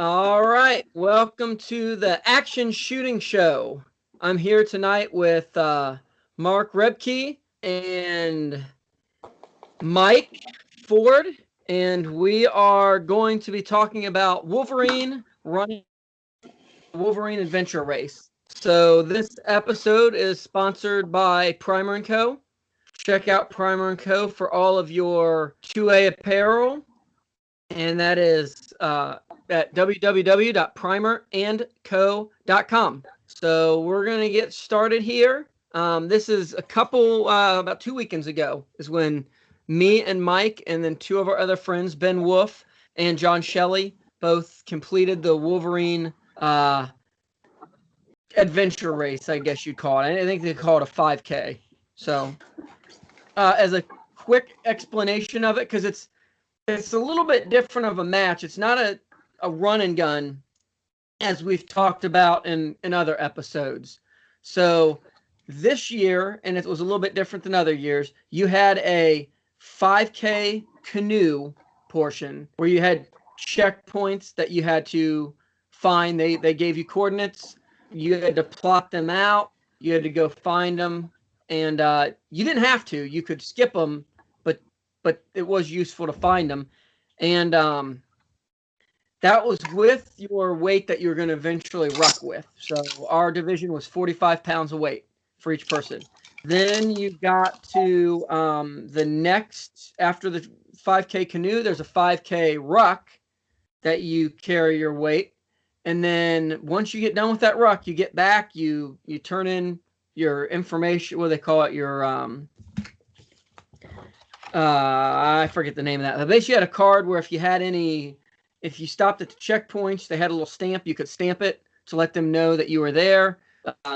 All right, welcome to the Action Shooting Show. I'm here tonight with Mark Rebke and Mike Ford, and we are going to be talking about Wolverine running Wolverine Adventure Race. So this episode is sponsored by Primer & Co. Check out Primer & Co. for all of your 2A apparel, and that is at www.primerandco.com. So we're going to get started here. This is about 2 weekends ago is when me and Mike and then two of our other friends, Ben Wolf and John Shelley, both completed the Wolverine adventure race, I guess you'd call it. I think they call it a 5K. So as a quick explanation of it, because it's a little bit different of a match. It's not a run and gun as we've talked about in other episodes. So this year, and it was a little bit different than other years, you had a 5K canoe portion where you had checkpoints that you had to find. They gave you coordinates. You had to plot them out. You had to go find them. And you didn't have to. You could skip them, but it was useful to find them. And that was with your weight that you're going to eventually ruck with. So our division was 45 pounds of weight for each person. Then you got to the next, after the 5K canoe, there's a 5K ruck that you carry your weight. And then once you get done with that ruck, you get back, you turn in your information, what do they call it, your I forget the name of that. But basically, you had a card where if you stopped at the checkpoints, they had a little stamp. You could stamp it to let them know that you were there.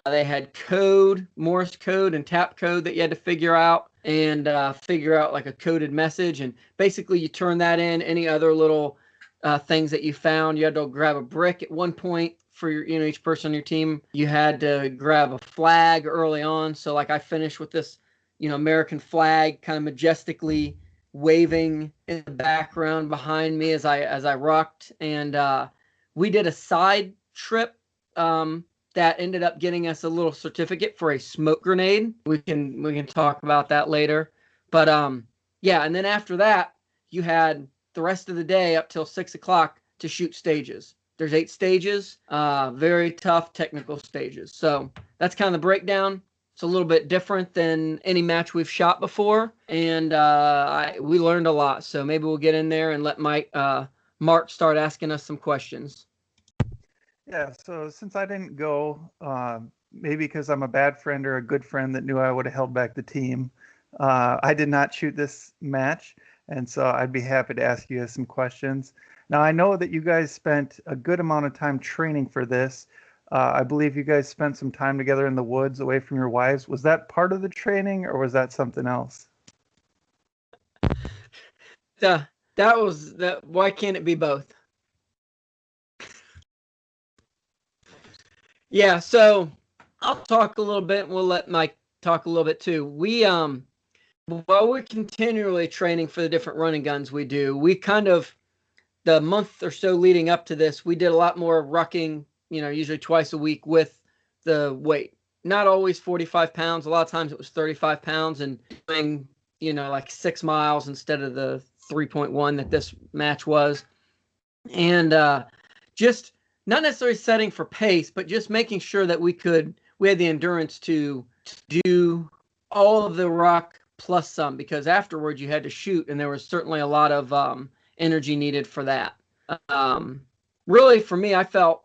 They had code, Morse code, and tap code that you had to figure out and figure out like a coded message. And basically, you turn that in. Any other little things that you found, you had to grab a brick at one point for each person on your team. You had to grab a flag early on. So like I finished with this American flag kind of majestically waving in the background behind me as I rocked. And we did a side trip that ended up getting us a little certificate for a smoke grenade. We can talk about that later. But yeah, and then after that, you had the rest of the day up till 6 o'clock to shoot stages. There's 8 stages, very tough technical stages. So that's kind of the breakdown. It's a little bit different than any match we've shot before, and we learned a lot. So maybe we'll get in there and let Mark start asking us some questions. Yeah, so since I didn't go, maybe because I'm a bad friend or a good friend that knew I would have held back the team, I did not shoot this match, and so I'd be happy to ask you some questions. Now, I know that you guys spent a good amount of time training for this. I believe you guys spent some time together in the woods away from your wives. Was that part of the training or was that something else? Why can't it be both? Yeah, so I'll talk a little bit and we'll let Mike talk a little bit too. While we're continually training for the different running guns we do, we kind of, the month or so leading up to this, we did a lot more rucking, usually twice a week with the weight. Not always 45 pounds. A lot of times it was 35 pounds and doing, like 6 miles instead of the 3.1 that this match was. And just not necessarily setting for pace, but just making sure that we had the endurance to do all of the ruck plus some, because afterwards you had to shoot, and there was certainly a lot of energy needed for that. Really, for me, I felt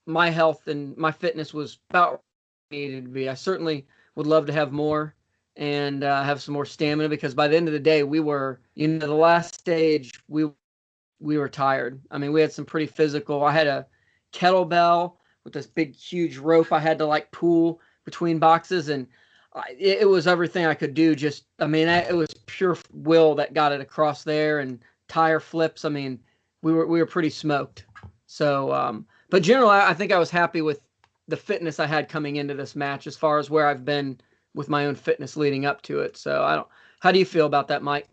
my health and my fitness was about where it needed to be. I certainly would love to have more and have some more stamina, because by the end of the day, we were, the last stage, we were tired. I mean, we had some pretty physical. I had a kettlebell with this big, huge rope I had to like pull between boxes, and it was everything I could do. It was pure will that got it across there, and tire flips. I mean, we were pretty smoked. So, but generally, I think I was happy with the fitness I had coming into this match, as far as where I've been with my own fitness leading up to it. So how do you feel about that, Mike?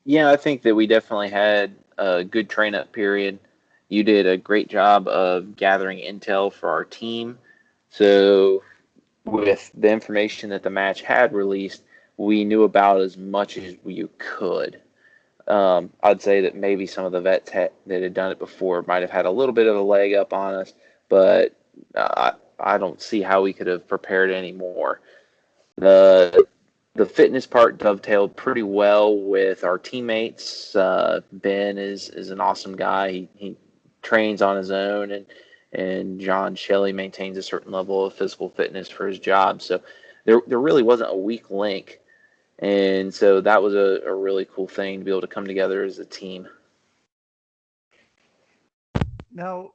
Yeah, I think that we definitely had a good train up period. You did a great job of gathering intel for our team. So, with the information that the match had released, we knew about as much as you could. I'd say that maybe some of the that had done it before might have had a little bit of a leg up on us, but I don't see how we could have prepared any more. The the fitness part dovetailed pretty well with our teammates. Ben is an awesome guy. He trains on his own, and John Shelley maintains a certain level of physical fitness for his job. So there really wasn't a weak link, and so that was a really cool thing to be able to come together as a team. Now,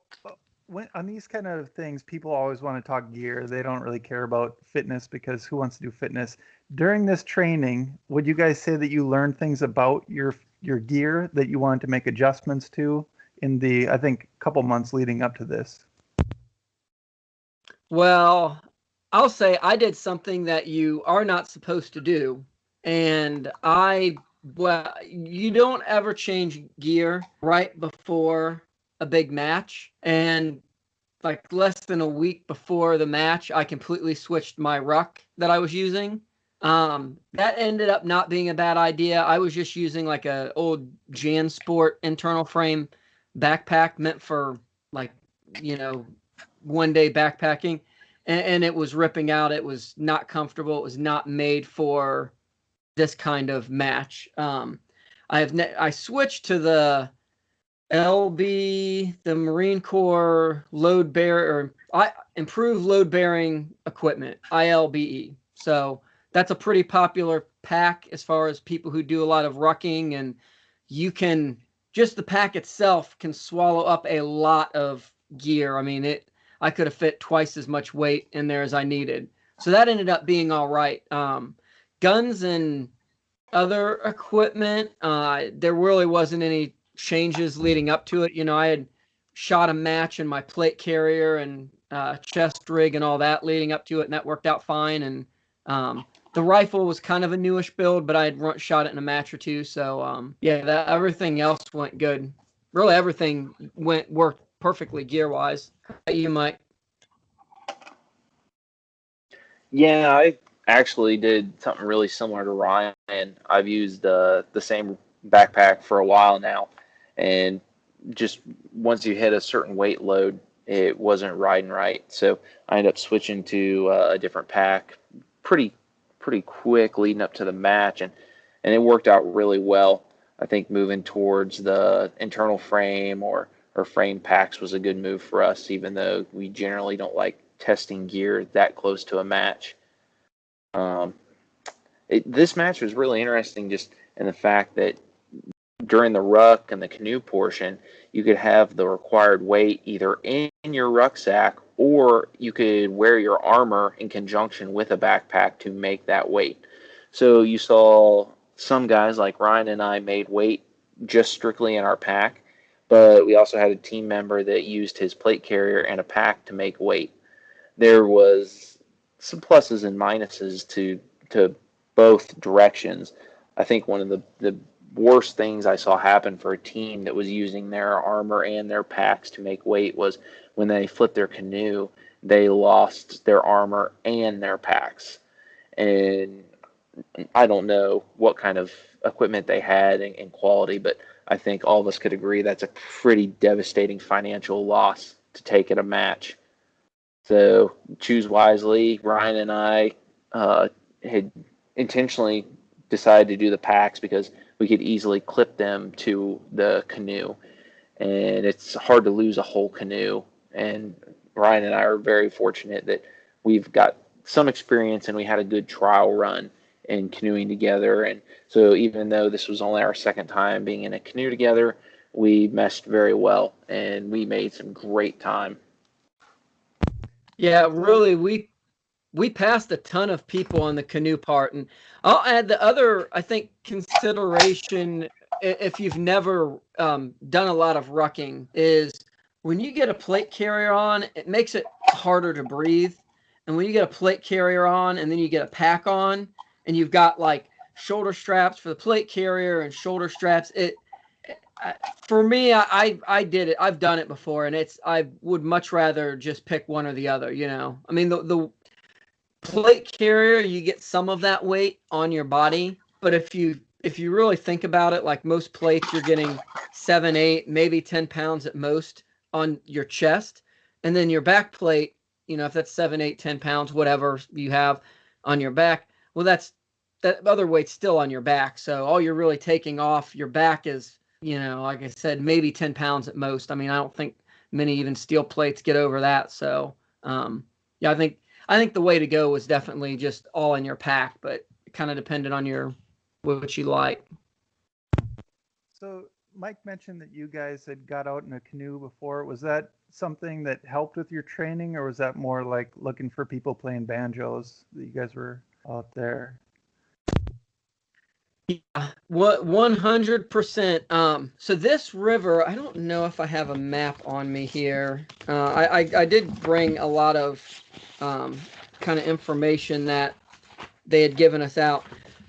when on these kind of things, people always want to talk gear. They don't really care about fitness because who wants to do fitness? During this training, would you guys say that you learned things about your gear that you wanted to make adjustments to in the, I think, couple months leading up to this? Well, I'll say I did something that you are not supposed to do. And well, you don't ever change gear right before a big match. And like less than a week before the match, I completely switched my ruck that I was using. That ended up not being a bad idea. I was just using like a old JanSport internal frame backpack meant for like, you know, 1 day backpacking, and it was ripping out. It was not comfortable. It was not made for this kind of match. I switched to the LB, the Marine Corps load bear or improved load bearing equipment, ILBE. So that's a pretty popular pack as far as people who do a lot of rucking, and you can just the pack itself can swallow up a lot of gear. I mean, I could have fit twice as much weight in there as I needed. So that ended up being all right. Guns and other equipment, there really wasn't any changes leading up to it. You know, I had shot a match in my plate carrier and chest rig and all that leading up to it, and that worked out fine. And the rifle was kind of a newish build, but I had shot it in a match or two. So yeah, everything else went good. Really, everything worked perfectly gear wise. How about you, Mike? Yeah, I actually did something really similar to Ryan. I've used the same backpack for a while now, and just once you hit a certain weight load, it wasn't riding right. So I ended up switching to a different pack pretty pretty quick leading up to the match, and it worked out really well. I think moving towards the internal frame or frame packs was a good move for us, even though we generally don't like testing gear that close to a match. Um, this match was really interesting just in the fact that during the ruck and the canoe portion, you could have the required weight either in your rucksack or you could wear your armor in conjunction with a backpack to make that weight. So you saw some guys like Ryan and I made weight just strictly in our pack, but we also had a team member that used his plate carrier and a pack to make weight. There was some pluses and minuses to both directions. I think one of the worst things I saw happen for a team that was using their armor and their packs to make weight was when they flipped their canoe, they lost their armor and their packs. And I don't know what kind of equipment they had and quality, but I think all of us could agree that's a pretty devastating financial loss to take at a match. So choose wisely. Ryan and I had intentionally decided to do the packs because we could easily clip them to the canoe, and it's hard to lose a whole canoe. And Ryan and I are very fortunate that we've got some experience and we had a good trial run in canoeing together. And so even though this was only our second time being in a canoe together, we meshed very well and we made some great time. Yeah, really, we passed a ton of people on the canoe part, and I'll add the other, I think, consideration if you've never done a lot of rucking is when you get a plate carrier on, it makes it harder to breathe. And when you get a plate carrier on and then you get a pack on and you've got like shoulder straps for the plate carrier and shoulder straps. For me, I did it. I've done it before, and I would much rather just pick one or the other. I mean, the plate carrier, you get some of that weight on your body, but if you really think about it, like most plates, you're getting 7, 8, maybe 10 pounds at most on your chest, and then your back plate, if that's 7, 8, 10 pounds, whatever you have on your back, well, that other weight's still on your back. So all you're really taking off your back is, like I said, maybe 10 pounds at most. I mean, I don't think many even steel plates get over that. So, yeah, I think the way to go was definitely just all in your pack, but it kind of depended on what you like. So Mike mentioned that you guys had got out in a canoe before. Was that something that helped with your training, or was that more like looking for people playing banjos that you guys were out there? Yeah, what 100%. So this river, I don't know if I have a map on me here. I did bring a lot of kind of information that they had given us out.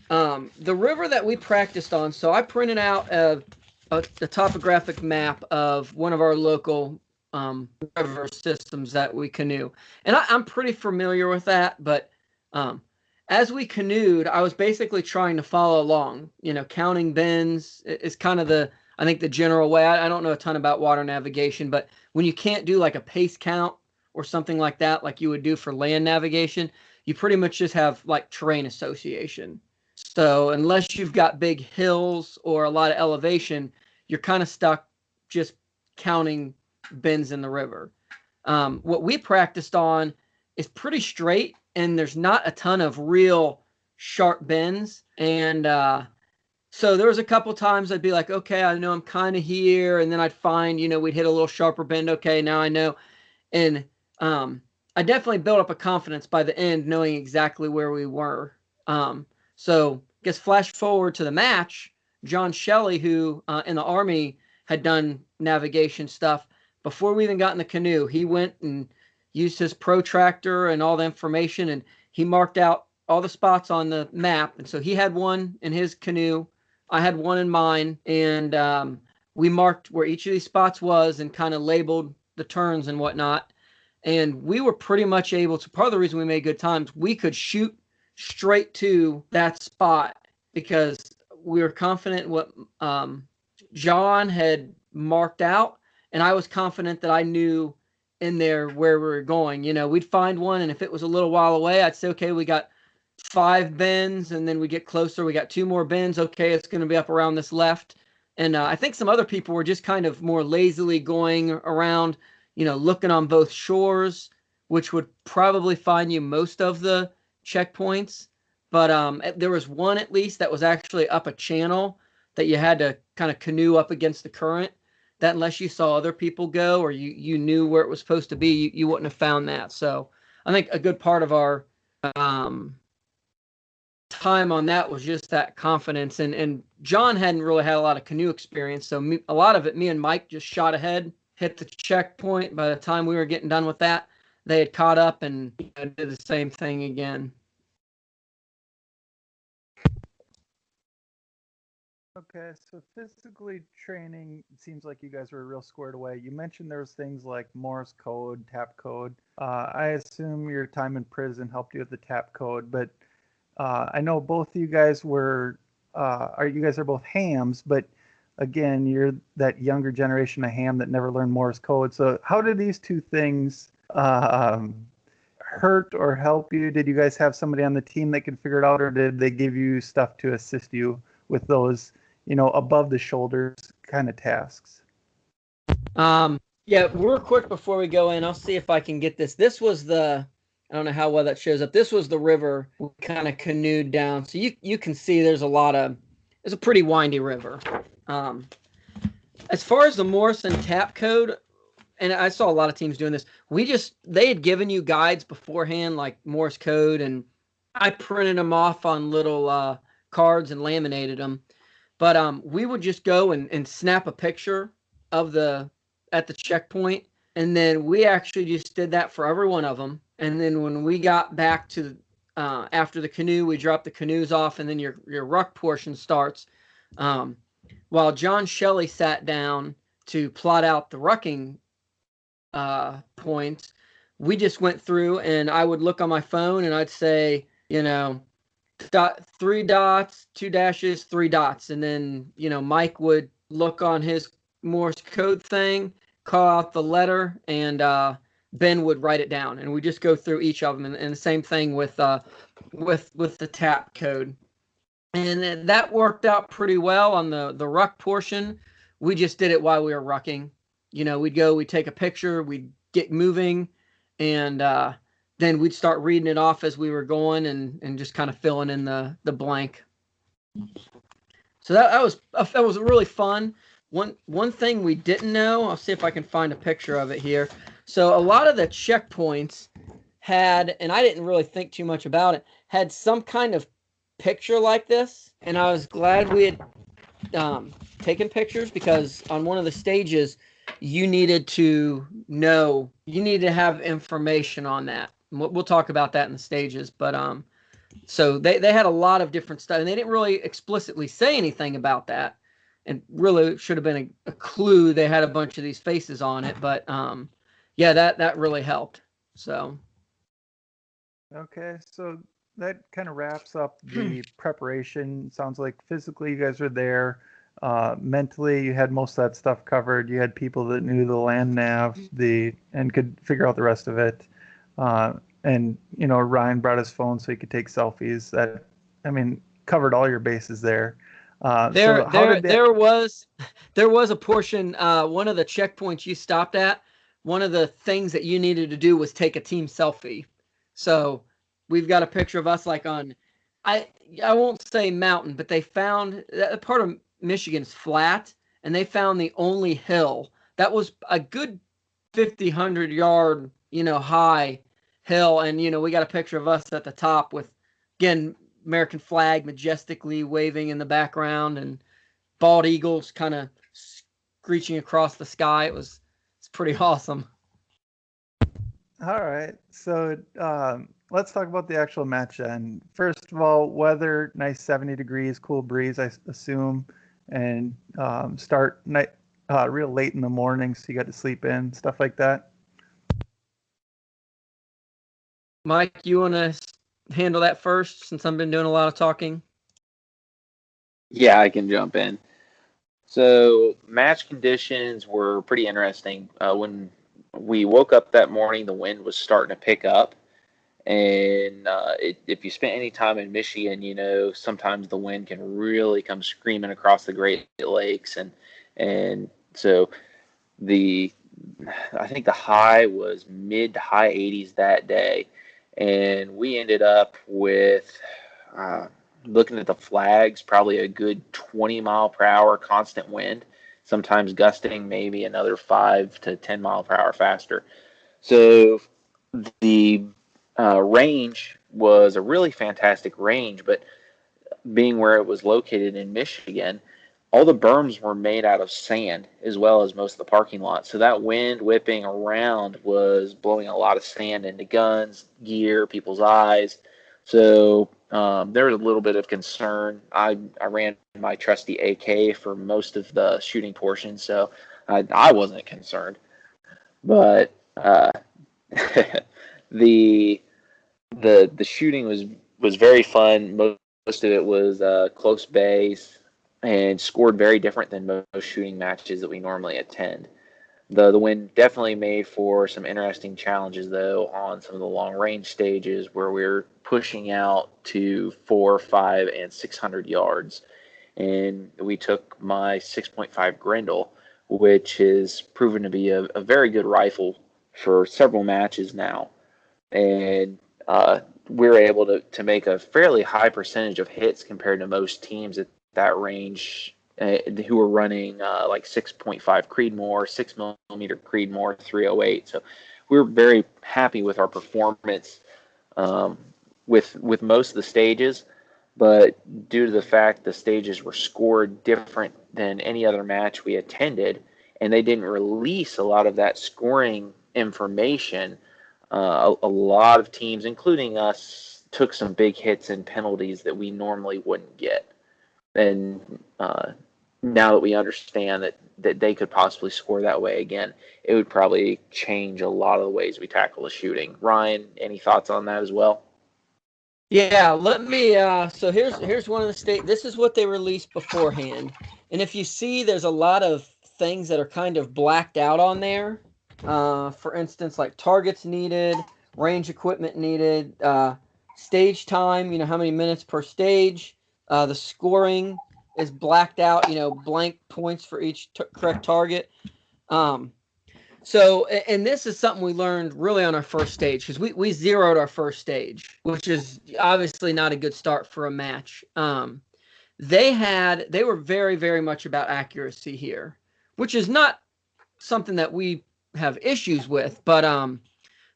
The river that we practiced on, so I printed out a topographic map of one of our local river systems that we canoe, and I'm pretty familiar with that, but as we canoed, I was basically trying to follow along, counting bends is kind of I think the general way. I don't know a ton about water navigation, but when you can't do like a pace count or something like that, like you would do for land navigation, you pretty much just have like terrain association. So unless you've got big hills or a lot of elevation, you're kind of stuck just counting bends in the river. What we practiced on is pretty straight, and there's not a ton of real sharp bends. And so there was a couple times I'd be like, okay, I know I'm kind of here, and then I'd find, we'd hit a little sharper bend. Okay, now I know. And I definitely built up a confidence by the end, knowing exactly where we were. So I guess flash forward to the match, John Shelley, who in the Army had done navigation stuff, before we even got in the canoe, he went and used his protractor and all the information, and he marked out all the spots on the map. And so he had one in his canoe, I had one in mine, and we marked where each of these spots was and kind of labeled the turns and whatnot. And we were pretty much able to, part of the reason we made good times, we could shoot straight to that spot because we were confident what John had marked out, and I was confident that I knew in there where we were going. We'd find one, and if it was a little while away, I'd say, okay, we got 5 bends, and then we get closer, we got 2 more bends. Okay, it's going to be up around this left. And I think some other people were just kind of more lazily going around, looking on both shores, which would probably find you most of the checkpoints. But there was one at least that was actually up a channel that you had to kind of canoe up against the current, that unless you saw other people go or you knew where it was supposed to be, you wouldn't have found that. So I think a good part of our time on that was just that confidence. And John hadn't really had a lot of canoe experience, so a lot of it, me and Mike just shot ahead, hit the checkpoint. By the time we were getting done with that, they had caught up and did the same thing again. Okay, so physically training, it seems like you guys were real squared away. You mentioned there was things like Morse code, tap code. I assume your time in prison helped you with the tap code, but I know both of you guys you guys are both hams, but again, you're that younger generation of ham that never learned Morse code. So how did these two things hurt or help you? Did you guys have somebody on the team that could figure it out, or did they give you stuff to assist you with those, above the shoulders kind of tasks? Yeah, real quick before we go in, I'll see if I can get this. This was I don't know how well that shows up. This was the river we kind of canoed down. So you can see it's a pretty windy river. As far as the Morse and tap code, and I saw a lot of teams doing this, they had given you guides beforehand, like Morse code, and I printed them off on little cards and laminated them. But we would just go and snap a picture of at the checkpoint, and then we actually just did that for every one of them. And then when we got back to after the canoe, we drop the canoes off, and then your ruck portion starts. While John Shelley sat down to plot out the rucking points, we just went through, and I would look on my phone and I'd say, 3 dots, 2 dashes, 3 dots. And then, Mike would look on his Morse code thing, call out the letter, and Ben would write it down. And we just go through each of them. And the same thing with the tap code. And that worked out pretty well on the ruck portion. We just did it while we were rucking. We'd take a picture, we'd get moving, and then we'd start reading it off as we were going, and just kind of filling in the blank. So that was really fun. One thing we didn't know, I'll see if I can find a picture of it here. So a lot of the checkpoints had, and I didn't really think too much about it, had some kind of picture like this, and I was glad we had taken pictures, because on one of the stages you needed to have information on that. We'll talk about that in the stages, but so they had a lot of different stuff, and they didn't really explicitly say anything about that, and really should have been a clue. They had a bunch of these faces on it, but yeah, that really helped. So Okay, so that kind of wraps up the preparation. Sounds like physically you guys were there. Mentally, you had most of that stuff covered. You had people that knew the land nav, and could figure out the rest of it. And Ryan brought his phone so he could take selfies. That, covered all your bases there. There was a portion. One of the checkpoints you stopped at, one of the things that you needed to do was take a team selfie. So we've got a picture of us like on, I won't say mountain, but they found that part of Michigan's flat, and they found the only hill that was a good 100 yard high hill, and we got a picture of us at the top with, again, American flag majestically waving in the background, and bald eagles kind of screeching across the sky. It's pretty awesome. All right, so let's talk about the actual match then. First of all, weather, nice 70 degrees, cool breeze, I assume, and start night real late in the morning, so you got to sleep in, stuff like that. Mike, you want to handle that first, since I've been doing a lot of talking? Yeah, I can jump in. So match conditions were pretty interesting. When we woke up that morning, the wind was starting to pick up. And if you spent any time in Michigan, sometimes the wind can really come screaming across the Great Lakes. And so I think the high was mid to high 80s that day. And we ended up with, looking at the flags, probably a good 20 mile per hour constant wind, sometimes gusting maybe another 5 to 10 mile per hour faster. So the range was a really fantastic range, but being where it was located in Michigan, all the berms were made out of sand, as well as most of the parking lot. So that wind whipping around was blowing a lot of sand into guns, gear, people's eyes. So there was a little bit of concern. I ran my trusty AK for most of the shooting portion, so I wasn't concerned. But the shooting was very fun. Most of it was close bays, and scored very different than most shooting matches that we normally attend. The wind definitely made for some interesting challenges, though, on some of the long range stages where we're pushing out to 4, 5, and 600 yards. And we took my 6.5 Grendel, which has proven to be a very good rifle for several matches now. And we were able to make a fairly high percentage of hits compared to most teams at that range who were running like 6.5 Creedmoor, 6mm Creedmoor 308. So we were very happy with our performance with most of the stages, but due to the fact the stages were scored different than any other match we attended, and they didn't release a lot of that scoring information, a lot of teams, including us, took some big hits and penalties that we normally wouldn't get. And now that we understand that they could possibly score that way again, it would probably change a lot of the ways we tackle the shooting. Ryan, any thoughts on that as well? Yeah, let me. So here's one of the state. This is what they released beforehand, and if you see, there's a lot of things that are kind of blacked out on there. For instance, like targets needed, range equipment needed, stage time. You know how many minutes per stage. The scoring is blacked out. You know, blank points for each correct target. So, and this is something we learned really on our first stage, because we zeroed our first stage, which is obviously not a good start for a match. They were very, very much about accuracy here, which is not something that we have issues with. But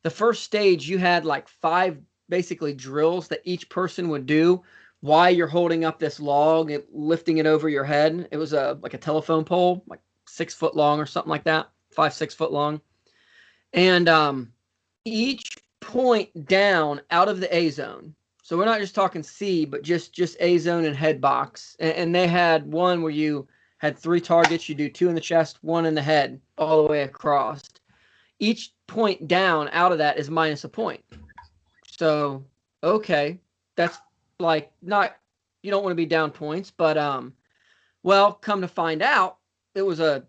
the first stage, you had like 5 basically drills that each person would do while you're holding up this log, lifting it over your head. It was like a telephone pole, like 6 foot long or something like that. 5-6 foot long, and each point down out of the A zone. So we're not just talking C, but just A zone and head box. And they had one where you had 3 targets. You do 2 in the chest, 1 in the head, all the way across. Each point down out of that is minus a point. So okay, that's like not, you don't want to be down points, but well, come to find out, it was a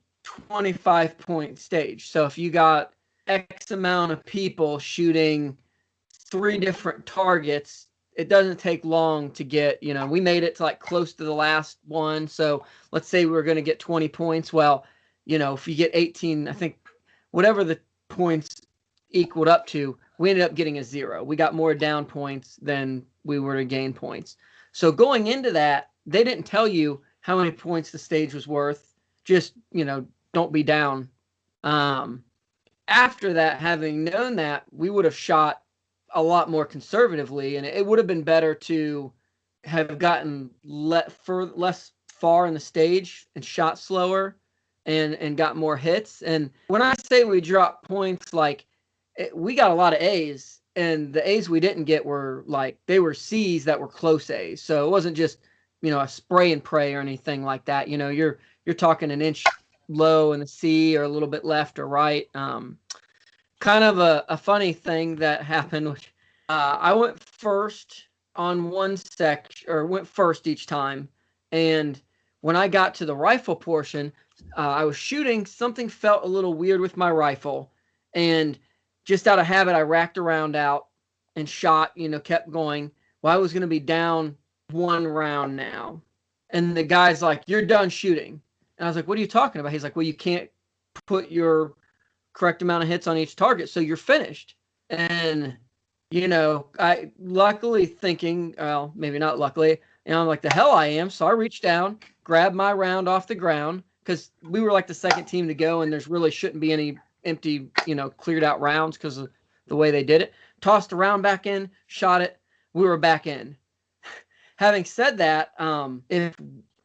25-point stage. So if you got X amount of people shooting 3 different targets, it doesn't take long to get, you know, we made it to like close to the last one. So let's say we were going to get 20 points. Well, you know, if you get 18, I think whatever the points equaled up to, we ended up getting a 0. We got more down points than we were to gain points. So going into that, they didn't tell you how many points the stage was worth. Just, you know, don't be down. After that, having known that, we would have shot a lot more conservatively, and it would have been better to have gotten less far in the stage and shot slower and got more hits. And when I say we dropped points, like we got a lot of A's, and the A's we didn't get were like, they were C's that were close A's. So it wasn't just, you know, a spray and pray or anything like that. You know, you're talking an inch low in the C or a little bit left or right. Kind of a funny thing that happened, which I went first on one section, or went first each time. And when I got to the rifle portion, I was shooting, something felt a little weird with my rifle. And just out of habit, I racked around out and shot, you know, kept going. Well, I was going to be down 1 round now. And the guy's like, "You're done shooting." And I was like, "What are you talking about?" He's like, "Well, you can't put your correct amount of hits on each target, so you're finished." And, you know, I luckily thinking, well, maybe not luckily, and I'm like, the hell I am. So I reached down, grabbed my round off the ground, because we were like the second team to go, and there's really shouldn't be any empty, you know, cleared out rounds because of the way they did it. Tossed the round back in, shot it. We were back in. Having said that, if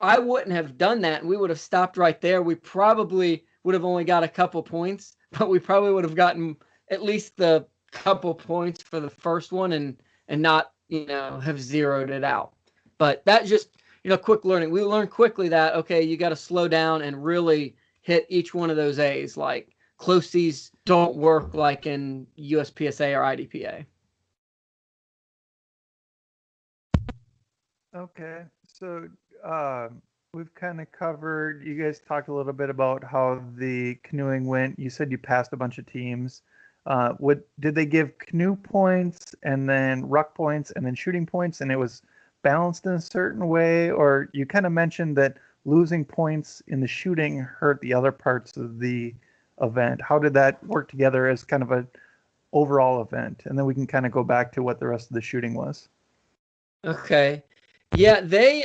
I wouldn't have done that and we would have stopped right there, we probably would have only got a couple points, but we probably would have gotten at least the couple points for the first one and not, you know, have zeroed it out. But that just, you know, quick learning. We learned quickly that, okay, you got to slow down and really hit each one of those A's. Like close C's don't work like in USPSA or IDPA. Okay, so we've kind of covered, you guys talked a little bit about how the canoeing went. You said you passed a bunch of teams. Did they give canoe points and then ruck points and then shooting points, and it was balanced in a certain way? Or you kind of mentioned that losing points in the shooting hurt the other parts of the event. How did that work together as kind of an overall event? And then we can kind of go back to what the rest of the shooting was. Okay. Yeah, they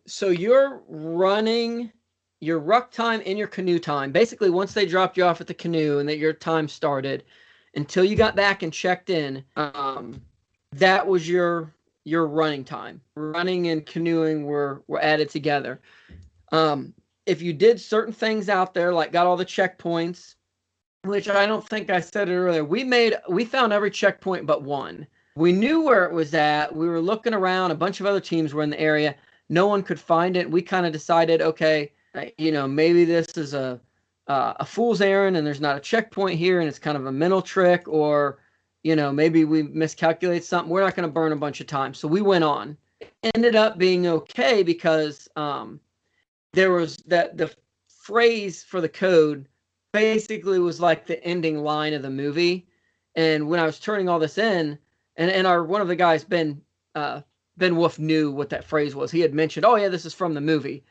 so you're running your ruck time and your canoe time. Basically, once they dropped you off at the canoe and that your time started until you got back and checked in, that was your running time. Running and canoeing were added together. If you did certain things out there, like got all the checkpoints, which I don't think I said it earlier, we found every checkpoint but one. We knew where it was at. We were looking around. A bunch of other teams were in the area. No one could find it. We kind of decided, okay, maybe this is a fool's errand and there's not a checkpoint here and it's kind of a mental trick, or maybe we miscalculated something. We're not going to burn a bunch of time. So we went on. It ended up being okay because there was the phrase for the code basically was like the ending line of the movie. And when I was turning all this in, and our one of the guys, Ben Wolf, knew what that phrase was. He had mentioned, oh yeah, this is from the movie.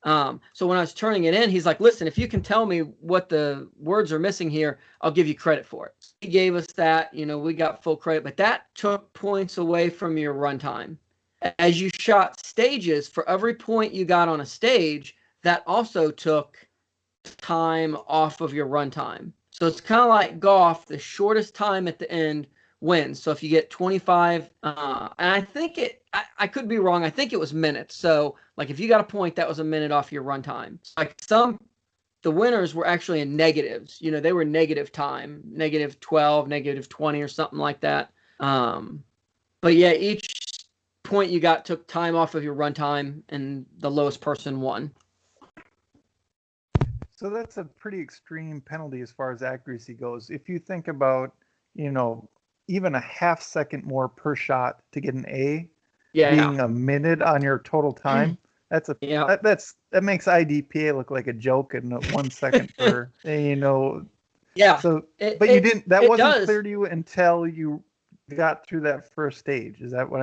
So when I was turning it in, he's like, listen, if you can tell me what the words are missing here, I'll give you credit for it. He gave us that, we got full credit, but that took points away from your runtime. As you shot stages, for every point you got on a stage, that also took time off of your runtime. So it's kind of like golf, the shortest time at the end wins. So if you get 25, and I think I could be wrong. I think it was minutes. So like if you got a point, that was a minute off your runtime. Like the winners were actually in negatives. They were negative time, -12, -20, or something like that. But yeah, each point you got took time off of your runtime, and the lowest person won. So that's a pretty extreme penalty as far as accuracy goes. If you think about, even a half second more per shot to get an A, being a minute on your total time, that makes IDPA look like a joke in 1 second per, Yeah. So, but you didn't. That wasn't clear to you until you got through that first stage. Is that what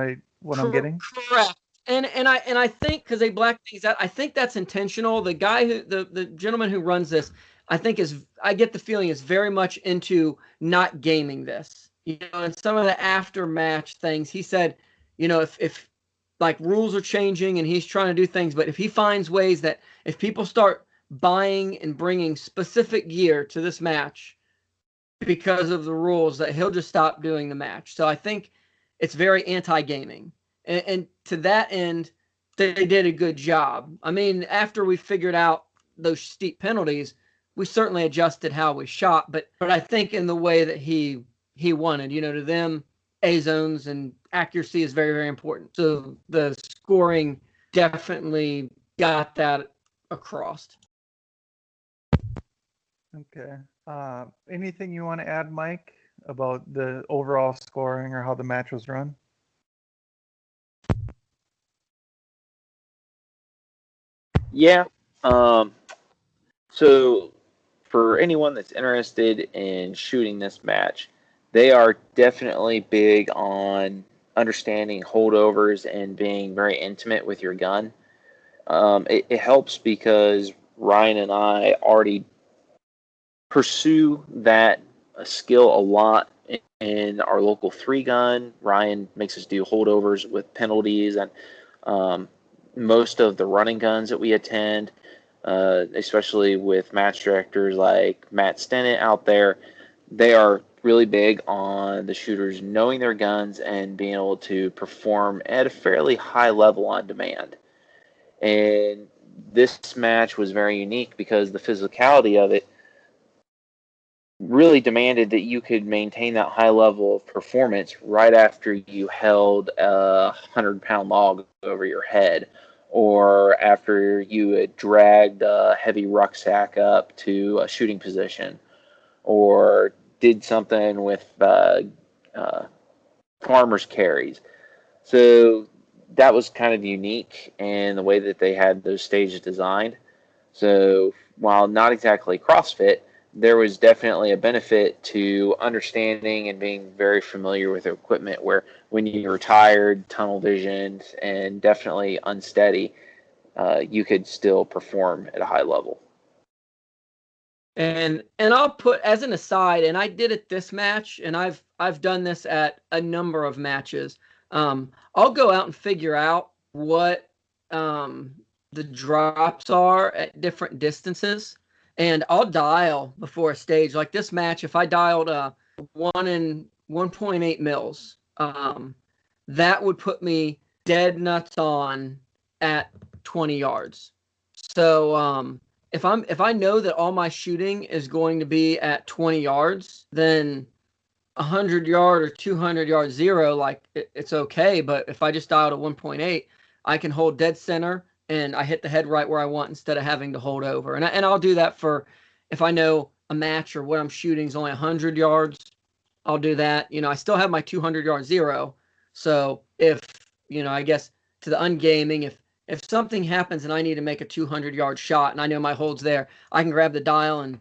I'm getting? Correct. And I think because they black things out, I think that's intentional. The guy the gentleman who runs this, I get the feeling is very much into not gaming this. And some of the after match things, he said, if like rules are changing and he's trying to do things, but if he finds ways that if people start buying and bringing specific gear to this match because of the rules, that he'll just stop doing the match. So I think it's very anti-gaming. And to that end, they did a good job. I mean, after we figured out those steep penalties, we certainly adjusted how we shot, but I think in the way that he wanted, to them, A zones and accuracy is very, very important. So the scoring definitely got that across. Okay. Anything you want to add, Mike, about the overall scoring or how the match was run? Yeah. So for anyone that's interested in shooting this match, they are definitely big on understanding holdovers and being very intimate with your gun. It helps because Ryan and I already pursue that skill a lot in our local 3-gun. Ryan makes us do holdovers with penalties, and most of the running guns that we attend, especially with match directors like Matt Stennett out there, they are really big on the shooters knowing their guns and being able to perform at a fairly high level on demand. And this match was very unique because the physicality of it really demanded that you could maintain that high level of performance right after you held a 100-pound log over your head, or after you had dragged a heavy rucksack up to a shooting position, or did something with farmer's carries. So that was kind of unique in the way that they had those stages designed. So while not exactly CrossFit, there was definitely a benefit to understanding and being very familiar with the equipment, where when you were tired, tunnel visioned, and definitely unsteady, you could still perform at a high level. And I'll put as an aside, and I did it this match, and I've done this at a number of matches. I'll go out and figure out what the drops are at different distances, and I'll dial before a stage. Like this match, if I dialed 1 and 1.8 mils, that would put me dead nuts on at 20 yards. So if I know that all my shooting is going to be at 20 yards, then 100-yard or 200-yard zero, like it's okay. But if I just dial to 1.8, I can hold dead center and I hit the head right where I want instead of having to hold over. And I'll do that for if I know a match or what I'm shooting is only 100 yards. I'll do that. I still have my 200-yard zero. So if, I guess to the ungaming, if something happens and I need to make a 200-yard shot and I know my hold's there, I can grab the dial and,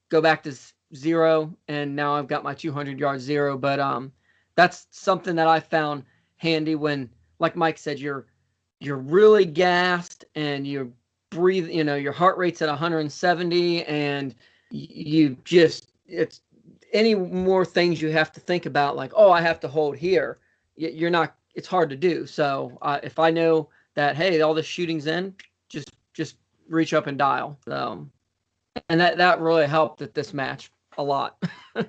go back to zero, and now I've got my 200-yard zero. But that's something that I found handy when, like Mike said, you're really gassed and you breathe, your heart rate's at 170 and it's any more things you have to think about, like, oh, I have to hold here. You're not, it's hard to do. So if I know that, hey, all this shooting's in, just reach up and dial. So, and that really helped at this match a lot. All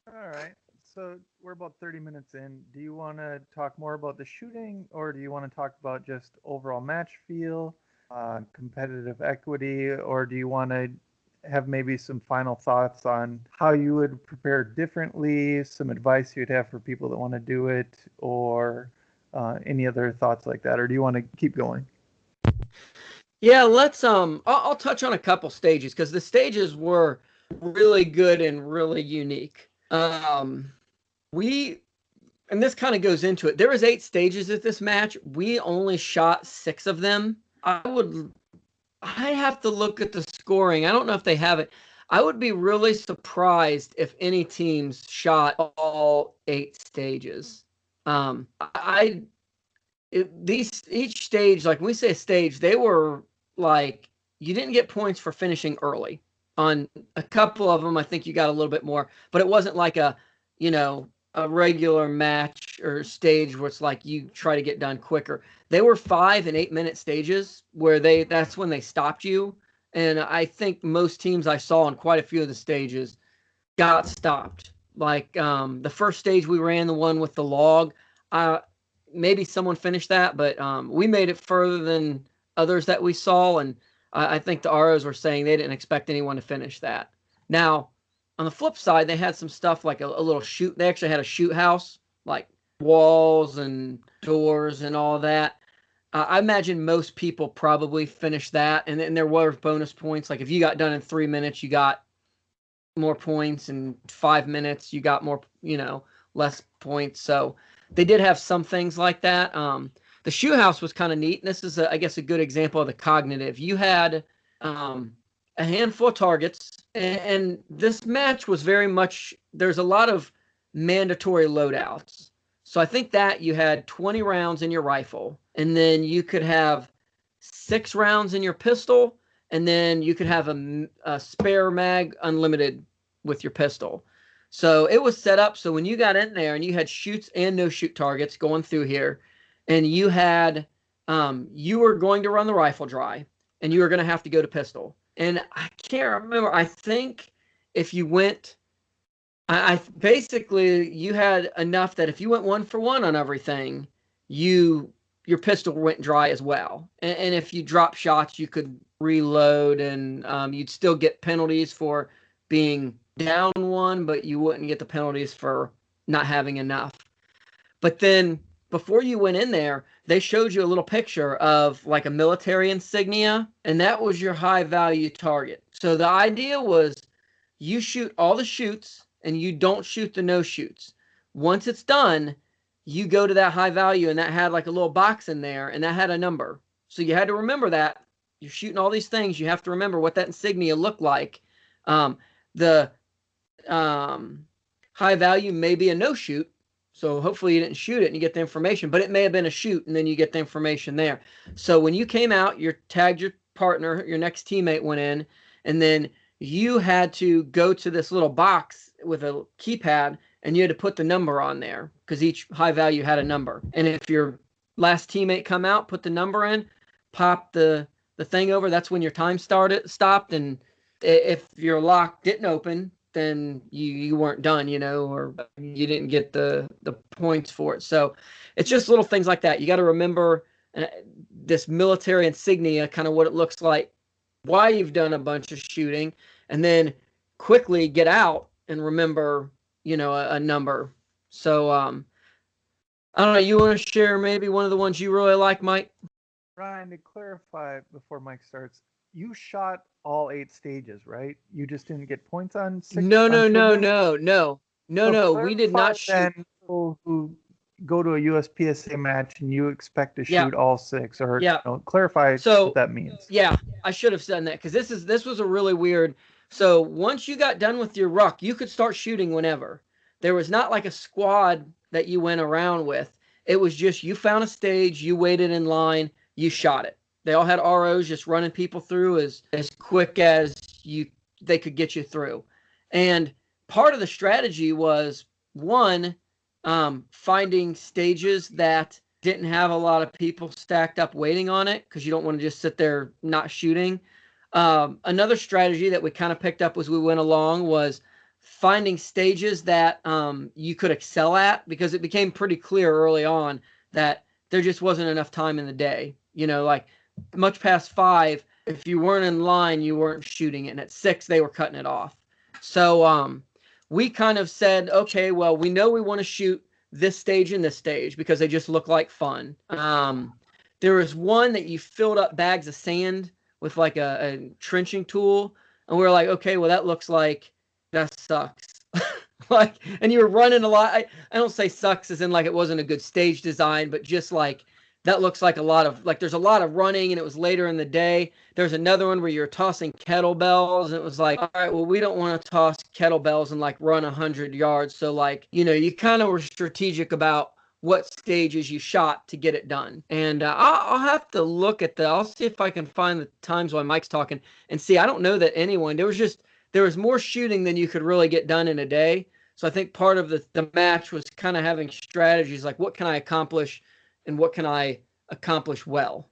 right. So we're about 30 minutes in. Do you want to talk more about the shooting, or do you want to talk about just overall match feel, competitive equity, or do you want to have maybe some final thoughts on how you would prepare differently, some advice you'd have for people that want to do it, or any other thoughts like that, or do you want to keep going? Yeah, let's I'll touch on a couple stages because the stages were really good and really unique. We and this kind of goes into it. There was 8 stages at this match. We only shot 6 of them. I have to look at the scoring. I don't know if they have it. I would be really surprised if any teams shot all 8 stages. Each stage, like when we say a stage, they were like, you didn't get points for finishing early. On a couple of them, I think you got a little bit more, but it wasn't like a regular match or stage where it's like you try to get done quicker. They were 5 and 8 minute stages where that's when they stopped you. And I think most teams I saw on quite a few of the stages got stopped. Like the first stage we ran, the one with the log, maybe someone finished that, but we made it further than others that we saw. And I think the ROs were saying they didn't expect anyone to finish that. Now, on the flip side, they had some stuff like a little shoot. They actually had a shoot house, like walls and doors and all that. I imagine most people probably finished that. And then there were bonus points. Like if you got done in 3 minutes, you got more points. In 5 minutes, you got more, less points. So they did have some things like that. The shoe house was kind of neat. And this is, I guess, a good example of the cognitive. You had a handful of targets, and this match was very much, there's a lot of mandatory loadouts. So I think that you had 20 rounds in your rifle, and then you could have 6 rounds in your pistol, and then you could have a spare mag unlimited with your pistol. So it was set up so when you got in there and you had shoots and no shoot targets going through here, and you had you were going to run the rifle dry, and you were going to have to go to pistol. And I can't remember. I think if you went, I basically you had enough that if you went 1 for 1 on everything, your pistol went dry as well. And if you drop shots, you could reload, and you'd still get penalties for being down 1, but you wouldn't get the penalties for not having enough. But then before you went in there, they showed you a little picture of like a military insignia, and that was your high value target. So the idea was you shoot all the shoots and you don't shoot the no shoots. Once it's done, you go to that high value, and that had like a little box in there, and that had a number. So you had to remember that. You're shooting all these things. You have to remember what that insignia looked like. The high value may be a no shoot. So hopefully you didn't shoot it and you get the information, but it may have been a shoot, and then you get the information there. So when you came out, you tagged your partner, your next teammate went in, and then you had to go to this little box with a keypad, and you had to put the number on there because each high value had a number. And if your last teammate come out, put the number in, pop the thing over, that's when your time stopped. And if your lock didn't open, then you weren't done, or you didn't get the points for it. So it's just little things like that. You got to remember this military insignia, kind of what it looks like, why you've done a bunch of shooting, and then quickly get out and remember, a number. So I don't know. You want to share maybe one of the ones you really like, Mike? Ryan, to clarify before Mike starts, you shot all 8 stages, right? You just didn't get points on six No, on no, two of no, them? no, no, no, So no. We did clarify not shoot. then people who go to a USPSA match and you expect to Yeah, shoot all six, or yeah. clarify what So that means. yeah, I should have done that because this was a really weird. So once you got done with your ruck, you could start shooting whenever. There was not like a squad that you went around with. It was just you found a stage, you waited in line, you shot it. They all had ROs just running people through as quick as they could get you through. And part of the strategy was one, finding stages that didn't have a lot of people stacked up waiting on it because you don't want to just sit there not shooting. Another strategy that we kind of picked up as we went along was finding stages that you could excel at, because it became pretty clear early on that there just wasn't enough time in the day. Like much past 5, if you weren't in line, you weren't shooting it. And at 6, they were cutting it off. So we kind of said, okay, well, we know we want to shoot this stage and this stage because they just look like fun. There was one that you filled up bags of sand with like a trenching tool, and we were like, okay, well, that looks like that sucks. Like, and you were running a lot. I don't say sucks as in like it wasn't a good stage design, but just like that looks like a lot of like there's a lot of running, and it was later in the day. There's another one where you're tossing kettlebells, and it was like, all right, well, we don't want to toss kettlebells and like run 100 yards. So like, you kind of were strategic about what stages you shot to get it done. And I'll have to look at I'll see if I can find the times while Mike's talking and see. I don't know that anyone, there was more shooting than you could really get done in a day. So I think part of the match was kind of having strategies like what can I accomplish and what can I accomplish well,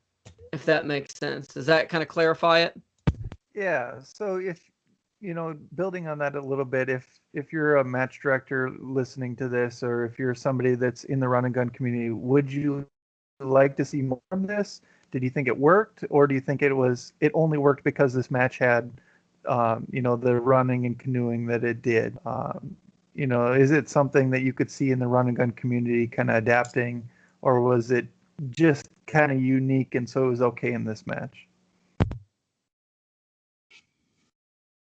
if that makes sense. Does that kind of clarify it? Yeah. So if building on that a little bit, if you're a match director listening to this, or if you're somebody that's in the run and gun community, would you like to see more of this? Did you think it worked, or do you think it only worked because this match had the running and canoeing that it did? Is it something that you could see in the run and gun community kind of adapting, or was it just kind of unique and so it was okay in this match?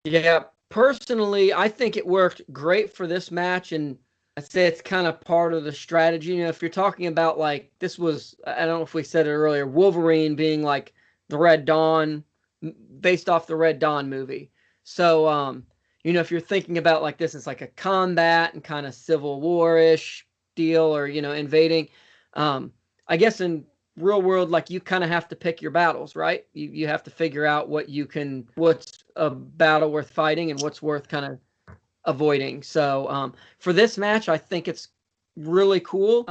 Yeah, personally, I think it worked great for this match, and I'd say it's kind of part of the strategy. If you're talking about like this was, I don't know if we said it earlier, Wolverine being like the Red Dawn, based off the Red Dawn movie. So, if you're thinking about like this, it's like a combat and kind of Civil War-ish deal, or invading. I guess in real world, like you kind of have to pick your battles, right? You have to figure out what's a battle worth fighting and what's worth kind of avoiding. So for this match, I think it's really cool.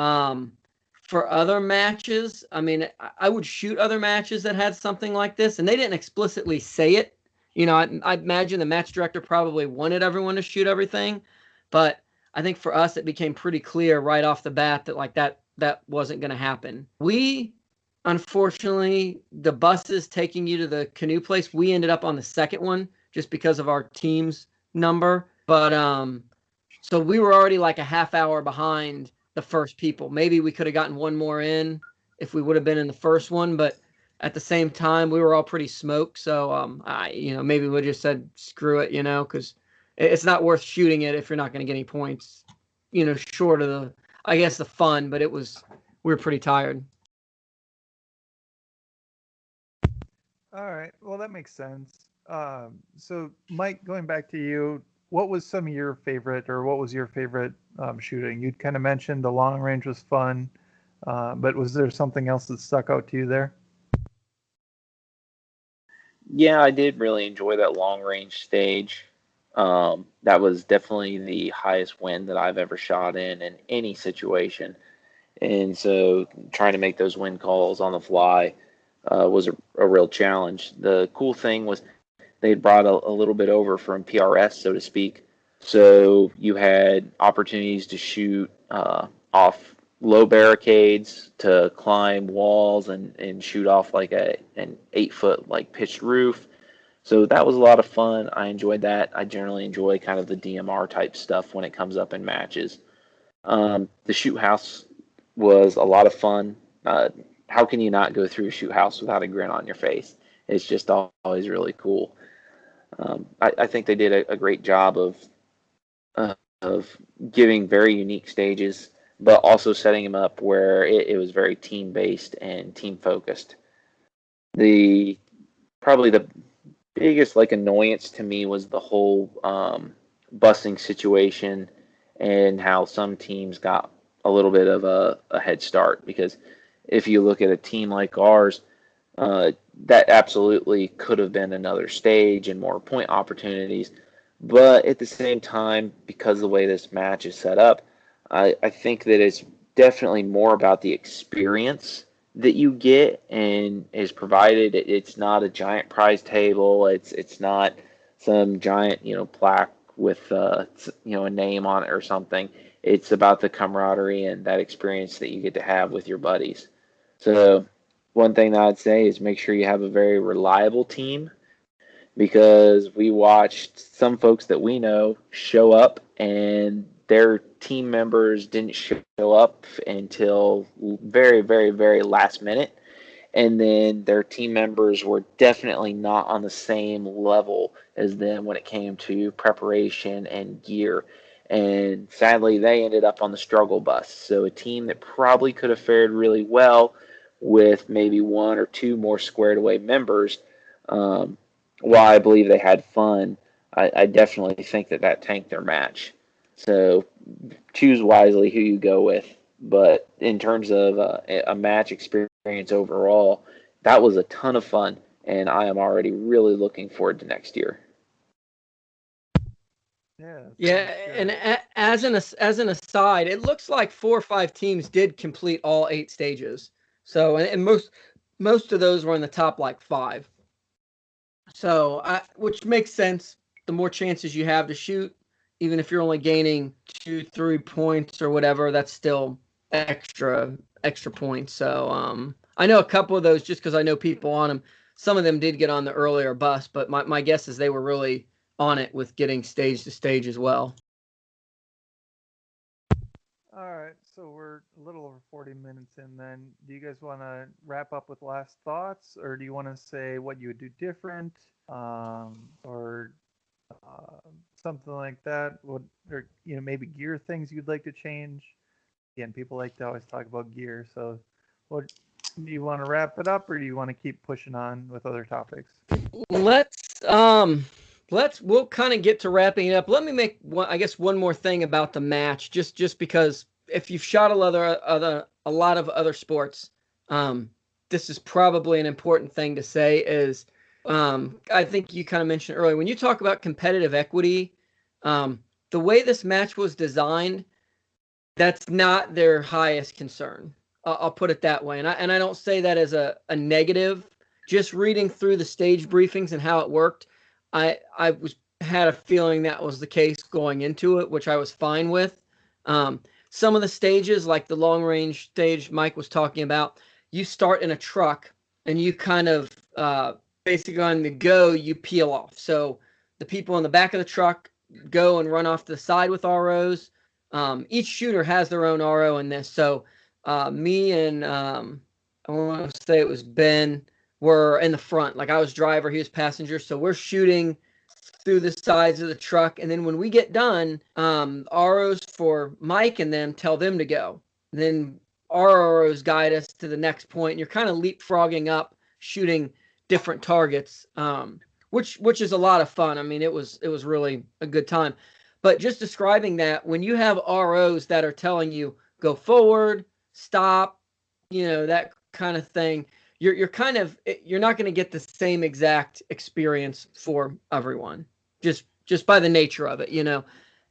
For other matches, I mean, I would shoot other matches that had something like this, and they didn't explicitly say it. I imagine the match director probably wanted everyone to shoot everything, but I think for us, it became pretty clear right off the bat that like that wasn't going to happen. Unfortunately, the buses taking you to the canoe place, we ended up on the second one just because of our team's number. But so we were already like a half hour behind the first people. Maybe we could have gotten one more in if we would have been in the first one, but at the same time, we were all pretty smoked. So maybe we just said screw it, because it's not worth shooting it if you're not going to get any points. Short of the fun, but we were pretty tired. All right. Well, that makes sense. So, Mike, going back to you, what was some of your favorite, or what was your favorite shooting? You'd kind of mentioned the long range was fun, but was there something else that stuck out to you there? Yeah, I did really enjoy that long range stage. That was definitely the highest win that I've ever shot in any situation. And so trying to make those win calls on the fly was a real challenge. The cool thing was they had brought a little bit over from PRS, so to speak. So you had opportunities to shoot off low barricades, to climb walls and shoot off like an 8-foot like pitched roof. So that was a lot of fun. I enjoyed that. I generally enjoy kind of the DMR type stuff when it comes up in matches. The shoot house was a lot of fun. How can you not go through a shoot house without a grin on your face? It's just always really cool. I think they did a great job of giving very unique stages, but also setting them up where it was very team based and team focused. The Probably the biggest like annoyance to me was the whole busing situation and how some teams got a little bit of a head start, because if you look at a team like ours, that absolutely could have been another stage and more point opportunities. But at the same time, because of the way this match is set up, I think that it's definitely more about the experience that you get and is provided. It's not a giant prize table. It's not some giant plaque with a name on it or something. It's about the camaraderie and that experience that you get to have with your buddies. So one thing that I'd say is make sure you have a very reliable team, because we watched some folks that we know show up and their team members didn't show up until very, very, very last minute. And then their team members were definitely not on the same level as them when it came to preparation and gear. And sadly, they ended up on the struggle bus. So a team that probably could have fared really well with maybe one or two more squared away members, while I believe they had fun, I definitely think that tanked their match. So choose wisely who you go with. But in terms of a match experience overall, that was a ton of fun, and I am already really looking forward to next year. Yeah, and as an aside, it looks like 4 or 5 teams did complete all 8 stages. So, and most of those were in the top like 5. So, which makes sense. The more chances you have to shoot, even if you're only gaining 2, 3 points or whatever, that's still extra points. So, I know a couple of those just because I know people on them. Some of them did get on the earlier bus, but my guess is they were really on it with getting stage to stage as well. All right, so we're a little over 40 minutes in then. Do you guys want to wrap up with last thoughts, or do you want to say what you would do different, or something like that? Or maybe gear things you'd like to change? Again, people like to always talk about gear. So, what do you want to wrap it up, or do you want to keep pushing on with other topics? We'll kind of get to wrapping it up. Let me make one more thing about the match, just because if you've shot a lot of other sports, this is probably an important thing to say. Is I think you kind of mentioned earlier when you talk about competitive equity, the way this match was designed, that's not their highest concern. I'll put it that way, and I don't say that as a negative. Just reading through the stage briefings and how it worked, I had a feeling that was the case going into it, which I was fine with. Some of the stages, like the long range stage Mike was talking about, you start in a truck and you kind of basically on the go, you peel off. So the people in the back of the truck go and run off to the side with ROs. Each shooter has their own RO in this. So me and I want to say it was Ben were in the front. Like I was driver, he was passenger. So we're shooting through the sides of the truck. And then when we get done, ROs for Mike and them tell them to go. And then our ROs guide us to the next point. And you're kind of leapfrogging up, shooting different targets, which is a lot of fun. I mean, it was really a good time. But just describing that, when you have ROs that are telling you go forward, stop, that kind of thing, you're not going to get the same exact experience for everyone, just by the nature of it.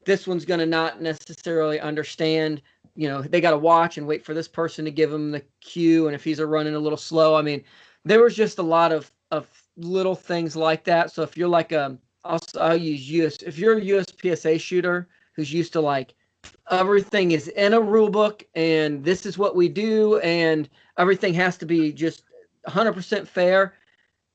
This one's going to not necessarily understand, they got to watch and wait for this person to give them the cue, and if he's running a little slow, I mean, there was just a lot of little things like that. So if you're like I'll use if you're a USPSA shooter who's used to like everything is in a rule book and this is what we do and everything has to be just 100% fair,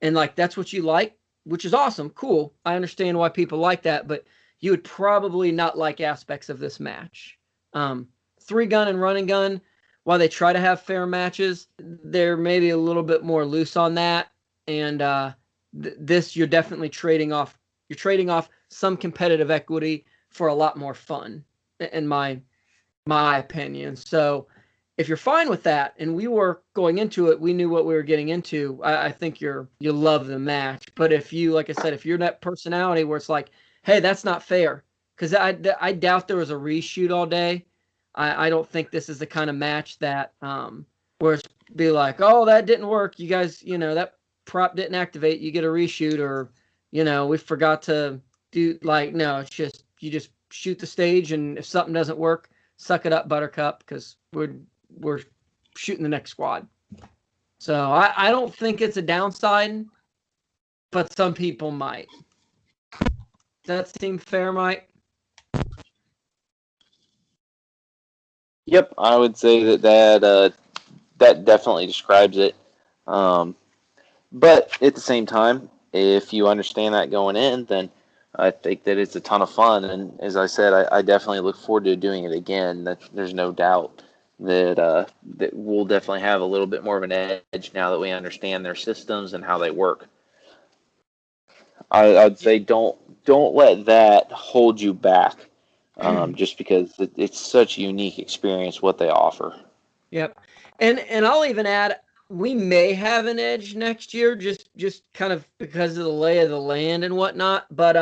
and like that's what you like, which is awesome, cool. I understand why people like that, but you would probably not like aspects of this match. 3-gun and running gun, while they try to have fair matches, they're maybe a little bit more loose on that. And this, you're definitely trading off. You're trading off some competitive equity for a lot more fun, in my opinion. So if you're fine with that, and we were going into it, we knew what we were getting into, I think you'll love the match. But if you, like I said, if you're that personality where it's like, hey, that's not fair, because I doubt there was a reshoot all day. I don't think this is the kind of match that where it's be like, oh, that didn't work. You guys, that prop didn't activate. You get a reshoot, or we forgot to do, like, no, it's just you just shoot the stage, and if something doesn't work, suck it up, Buttercup, because we're shooting the next squad. So I don't think it's a downside, but some people might. Does that seem fair, Mike? Yep, I would say that definitely describes it. But at the same time, if you understand that going in, then I think that it's a ton of fun. And as I said, I definitely look forward to doing it again. There's no doubt that we'll definitely have a little bit more of an edge now that we understand their systems and how they work. I'd say don't let that hold you back, just because it's such a unique experience what they offer. Yep. And I'll even add, we may have an edge next year, just kind of because of the lay of the land and whatnot. But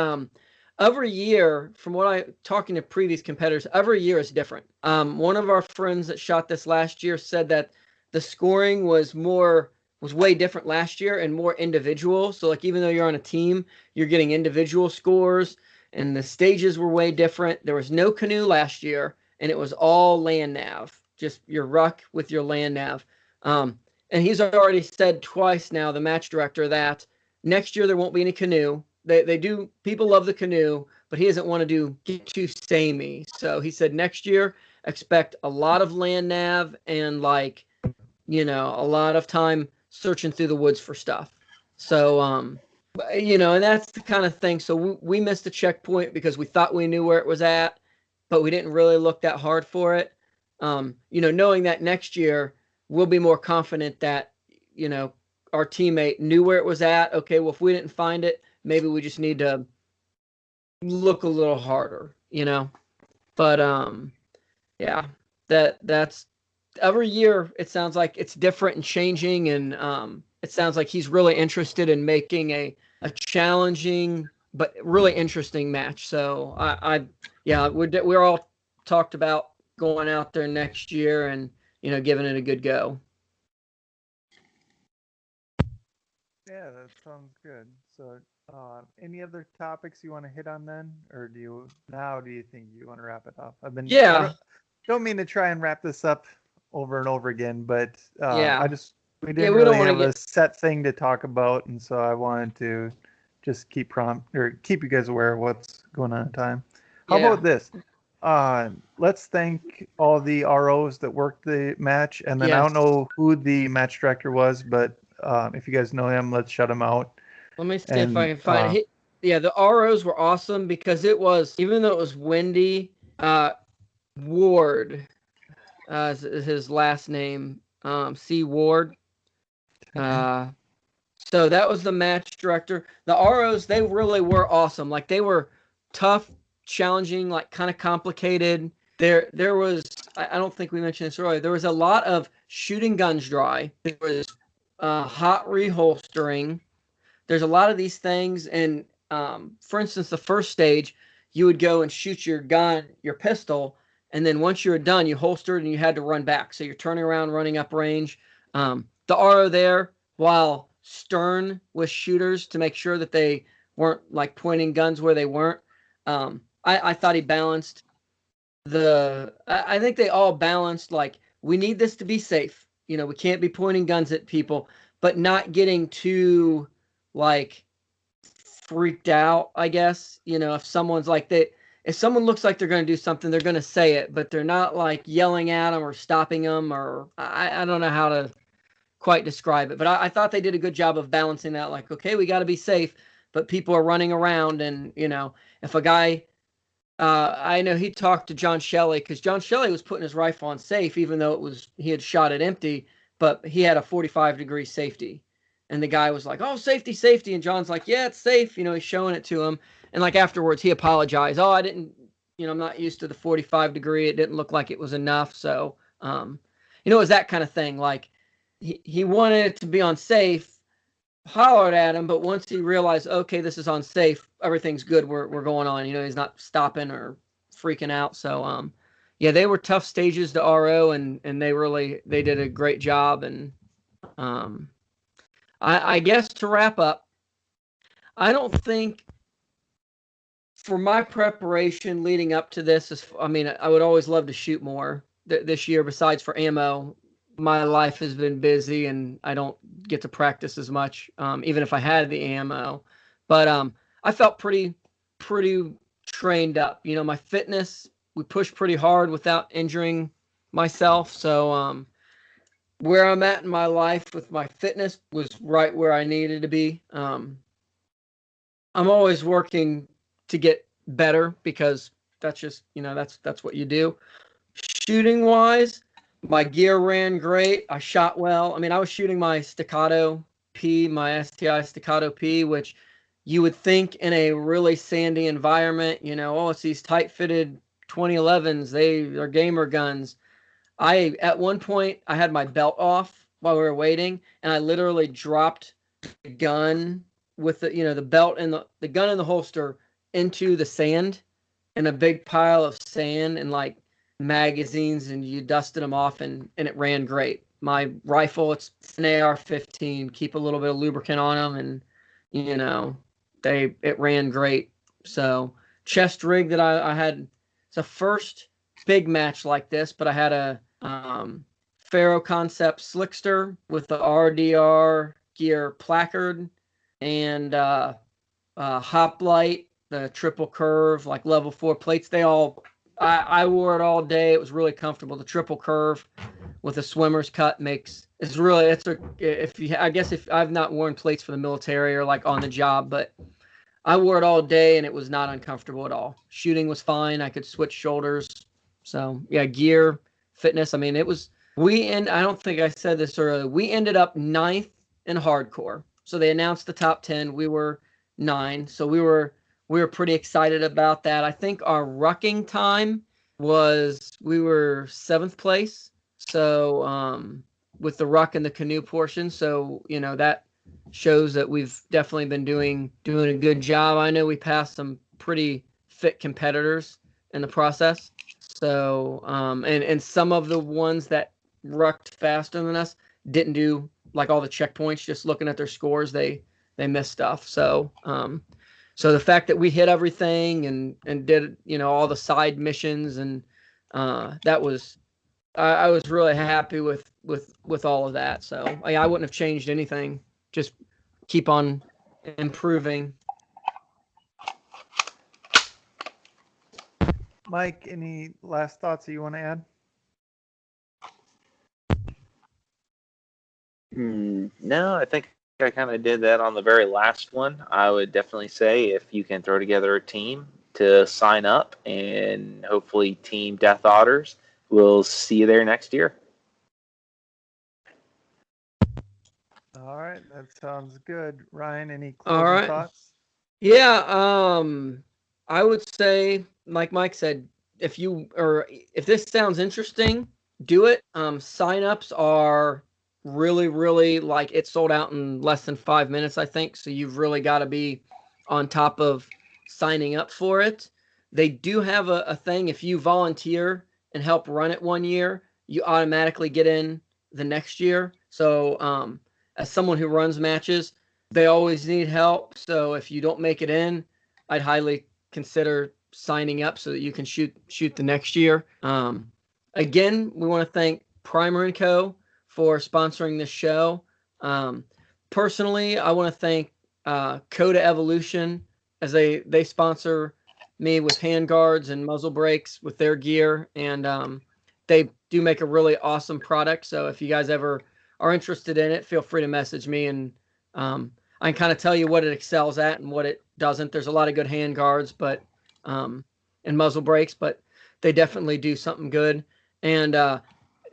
every year, from what I talking to previous competitors, every year is different. One of our friends that shot this last year said that the scoring was way different last year and more individual. So like, even though you're on a team, you're getting individual scores, and the stages were way different. There was no canoe last year, and it was all land nav, just your ruck with your land nav. And he's already said twice now, the match director, that next year there won't be any canoe. They do, people love the canoe, but he doesn't want to get too samey. So he said next year expect a lot of land nav and, like, a lot of time searching through the woods for stuff. So and that's the kind of thing. So we missed a checkpoint because we thought we knew where it was at, but we didn't really look that hard for it. Knowing that next year we'll be more confident that, our teammate knew where it was at. Okay, well, if we didn't find it, maybe we just need to look a little harder, But yeah, that's every year it sounds like it's different and changing, and it sounds like he's really interested in making a challenging but really interesting match. So we're all talked about going out there next year and giving it a good go. Yeah, that sounds good. So, any other topics you want to hit on then, or do you think you want to wrap it up? Yeah. Don't mean to try and wrap this up over and over again, but Yeah. we didn't really have a set thing to talk about, and so I wanted to just keep you guys aware of what's going on at the time. How about this? Let's thank all the ROs that worked the match, and then I don't know who the match director was, but if you guys know him, let's shout him out. Let me see if I can find it. Yeah, the ROs were awesome because it was, even though it was windy, Ward is his last name, C. Ward. So that was the match director. The ROs, they really were awesome. Like, they were tough, challenging, like kind of complicated. There was, I don't think we mentioned this earlier, there was a lot of shooting guns dry. There was hot reholstering. There's a lot of these things, and for instance, the first stage, you would go and shoot your gun, your pistol, and then once you were done, you holstered and you had to run back. So you're turning around, running up range. The RO there, while stern with shooters to make sure that they weren't like pointing guns where they weren't, I thought he balanced I think they all balanced, like, we need this to be safe. We can't be pointing guns at people, but not getting too, like, freaked out, I guess. If someone's like, if someone looks like they're going to do something, they're going to say it, but they're not like yelling at them or stopping them, or I don't know how to quite describe it, but I thought they did a good job of balancing that. Like, okay, we got to be safe, but people are running around, and if a guy, I know he talked to John Shelley, because John Shelley was putting his rifle on safe, even though he had shot it empty, but he had a 45-degree safety. And the guy was like, "Oh, safety, safety." And John's like, "Yeah, it's safe." He's showing it to him. And like afterwards, he apologized. "Oh, I didn't, I'm not used to the 45-degree. It didn't look like it was enough." So, it was that kind of thing. Like he wanted it to be on safe, hollered at him, but once he realized, okay, this is on safe, everything's good. We're going on. He's not stopping or freaking out. So, yeah, they were tough stages to RO, and they did a great job. And I guess to wrap up, I don't think for my preparation leading up to this I would always love to shoot more this year. Besides for ammo, my life has been busy and I don't get to practice as much, even if I had the ammo. But I felt pretty trained up. My fitness, we pushed pretty hard without injuring myself. So where I'm at in my life with my fitness was right where I needed to be. I'm always working to get better, because that's just, that's what you do. Shooting wise, my gear ran great. I shot well. I was shooting my Staccato P, my STI Staccato P, which you would think in a really sandy environment, it's these tight fitted 2011s. They're gamer guns. At one point, I had my belt off while we were waiting, and I literally dropped the gun with the belt and the gun in the holster into the sand, in a big pile of sand and like magazines, and you dusted them off, and it ran great. My rifle, it's an AR-15, keep a little bit of lubricant on them, and it ran great. So chest rig that I had, it's a first big match like this, but I had a Faro Concept Slickster with the RDR gear placard, and Hoplite, the triple curve, like level 4 plates. I wore it all day. It was really comfortable. The triple curve with a swimmer's cut if I've not worn plates for the military or like on the job, but I wore it all day and it was not uncomfortable at all. Shooting was fine. I could switch shoulders. So yeah, gear, fitness. I don't think I said this earlier. We ended up 9th in hardcore. So they announced the top 10. We were 9. So we were pretty excited about that. I think our rucking time we were 7th place. So with the ruck and the canoe portion. So, that shows that we've definitely been doing a good job. I know we passed some pretty fit competitors in the process. So, and some of the ones that rucked faster than us didn't do like all the checkpoints. Just looking at their scores, they missed stuff. So, so the fact that we hit everything and did all the side missions, and that was I was really happy with all of that. So I wouldn't have changed anything. Just keep on improving. Mike, any last thoughts that you want to add? No, I think I kind of did that on the very last one. I would definitely say if you can throw together a team to sign up, and hopefully Team Death Otters, we'll see you there next year. All right, that sounds good. Ryan, any closing thoughts? Yeah, I would say, like Mike said, if this sounds interesting, do it. Sign-ups are really, like, it sold out in less than 5 minutes, I think. So you've really got to be on top of signing up for it. They do have a thing. If you volunteer and help run it 1 year, you automatically get in the next year. So as someone who runs matches, they always need help. So if you don't make it in, I'd highly consider signing up so that you can shoot the next year. Again, we want to thank Primer & Co. for sponsoring this show. Personally, I want to thank Coda Evolution, as they sponsor me with handguards and muzzle brakes with their gear, and they do make a really awesome product. So if you guys ever are interested in it, feel free to message me. And I can kind of tell you what it excels at and what it doesn't. There's a lot of good hand guards, but and muzzle brakes, but they definitely do something good. And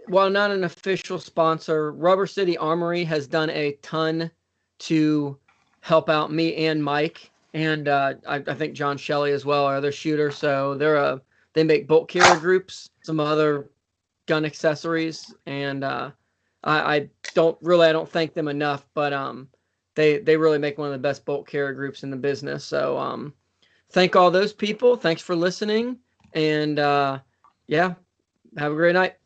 while not an official sponsor, Rubber City Armory has done a ton to help out me and Mike, and I think John Shelley as well, our other shooter. So they make bolt carrier groups, some other gun accessories, and I don't thank them enough, but they really make one of the best bolt carrier groups in the business. So thank all those people. Thanks for listening, and yeah, have a great night.